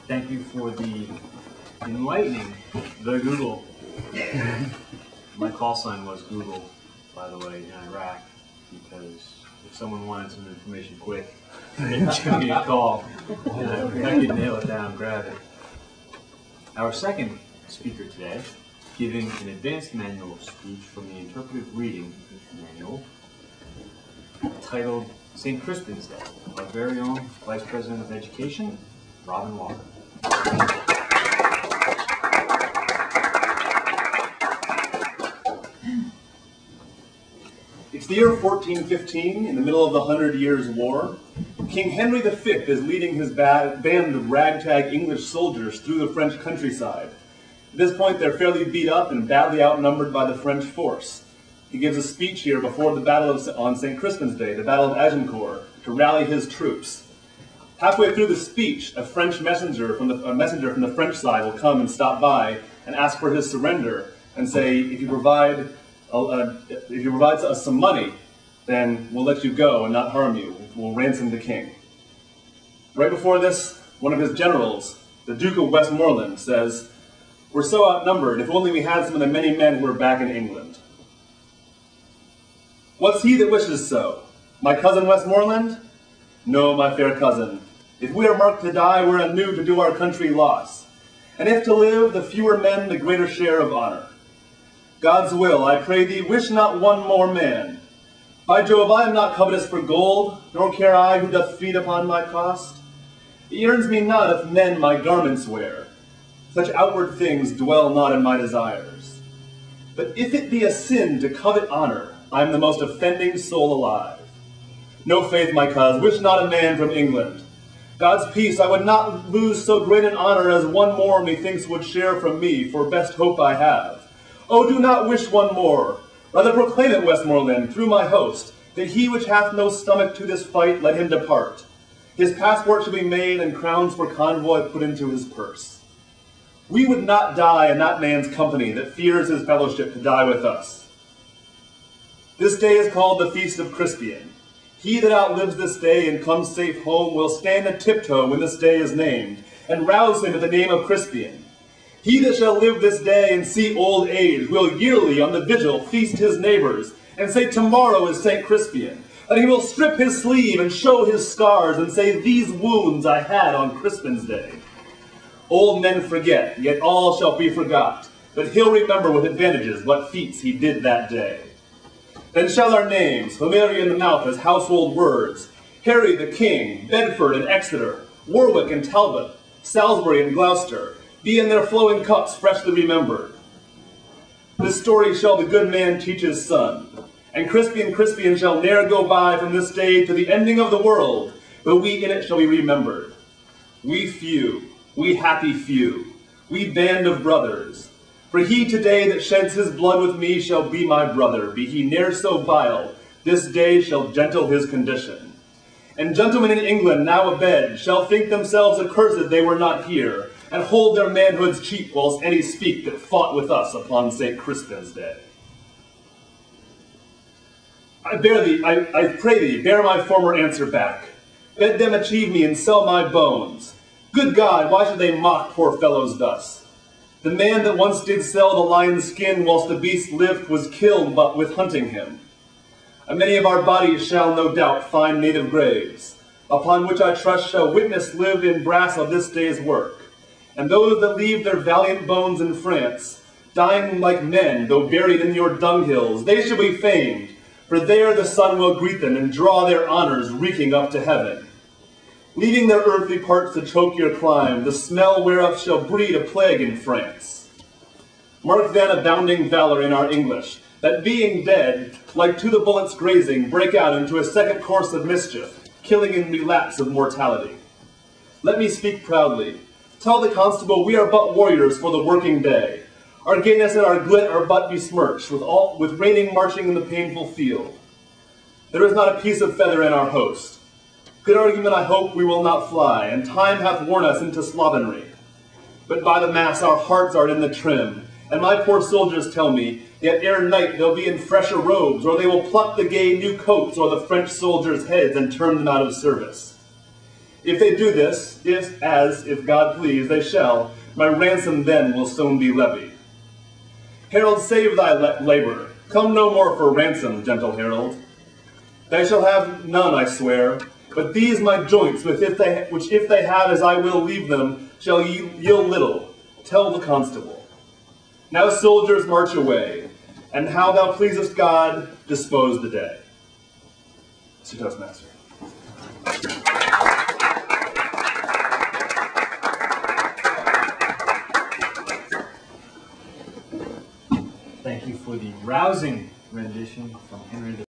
Thank you for the enlightening, the Google. My call sign was Google, by the way, in Iraq, because if someone wanted some information quick, they'd give me a call, and I could nail it down, grab it. Our second speaker today, giving an advanced manual speech from the interpretive reading manual, titled St. Crispin's Day, our very own Vice President of Education, Robin Walker. It's the year 1415, in the middle of the 100 Years' War. King Henry V is leading his band of ragtag English soldiers through the French countryside. At this point, they're fairly beat up and badly outnumbered by the French force. He gives a speech here before the battle on St. Crispin's Day, the Battle of Agincourt, to rally his troops. Halfway through the speech, a messenger from the French side will come and stop by and ask for his surrender and say, if you provide us some money, then we'll let you go and not harm you. We'll ransom the king. Right before this, one of his generals, the Duke of Westmoreland, says, "We're so outnumbered, if only we had some of the many men who are back in England." "What's he that wishes so? My cousin Westmoreland? No, my fair cousin. If we are marked to die, we're anew to do our country loss. And if to live, the fewer men, the greater share of honor. God's will, I pray thee, wish not one more man. By Jove, I am not covetous for gold, nor care I who doth feed upon my cost. It yearns me not if men my garments wear. Such outward things dwell not in my desires. But if it be a sin to covet honor, I am the most offending soul alive. No faith, my cuz, wish not a man from England. God's peace, I would not lose so great an honor as one more methinks would share from me, for best hope I have. Oh, do not wish one more. Rather proclaim it, Westmoreland, through my host, that he which hath no stomach to this fight, let him depart. His passport shall be made, and crowns for convoy put into his purse. We would not die in that man's company that fears his fellowship to die with us. This day is called the Feast of Crispin. He that outlives this day and comes safe home will stand a tiptoe when this day is named, and rouse him to the name of Crispin. He that shall live this day and see old age will yearly on the vigil feast his neighbors, and say tomorrow is St. Crispin. And he will strip his sleeve and show his scars, and say, these wounds I had on Crispin's day. Old men forget, yet all shall be forgot, but he'll remember with advantages what feats he did that day. Then shall our names, familiar in the mouth as household words, Harry the King, Bedford and Exeter, Warwick and Talbot, Salisbury and Gloucester, be in their flowing cups freshly remembered. This story shall the good man teach his son, and Crispin shall ne'er go by from this day to the ending of the world, but we in it shall be remembered. We few, we happy few, we band of brothers. For he today that sheds his blood with me shall be my brother, be he ne'er so vile, this day shall gentle his condition. And gentlemen in England now abed shall think themselves accursed they were not here, and hold their manhoods cheap whilst any speak that fought with us upon St. Crispin's Day. I pray thee, bear my former answer back. Bid them achieve me and sell my bones. Good God, why should they mock poor fellows thus? The man that once did sell the lion's skin whilst the beast lived was killed but with hunting him. And many of our bodies shall no doubt find native graves, upon which I trust shall witness live in brass of this day's work. And those that leave their valiant bones in France, dying like men, though buried in your dunghills, they shall be famed, for there the sun will greet them and draw their honors reeking up to heaven. Leaving their earthly parts to choke your clime, the smell whereof shall breed a plague in France. Mark then abounding valor in our English, that being dead, like to the bullets grazing, break out into a second course of mischief, killing in relapse of mortality. Let me speak proudly. Tell the constable we are but warriors for the working day. Our gayness and our glit are but besmirched, with reigning marching in the painful field. There is not a piece of feather in our host. Good argument I hope we will not fly, and time hath worn us into slovenry. But by the mass our hearts are in the trim, and my poor soldiers tell me, yet ere night they'll be in fresher robes, or they will pluck the gay new coats or the French soldiers' heads and turn them out of service. If they do this, if God please, they shall, my ransom then will soon be levied. Herald, save thy labor. Come no more for ransom, gentle herald. They shall have none, I swear, but these my joints, which if they have as I will leave them, shall yield little. Tell the constable. Now soldiers march away, and how thou pleasest God, dispose the day. Mr. Toastmaster. Thank you for the rousing rendition from Henry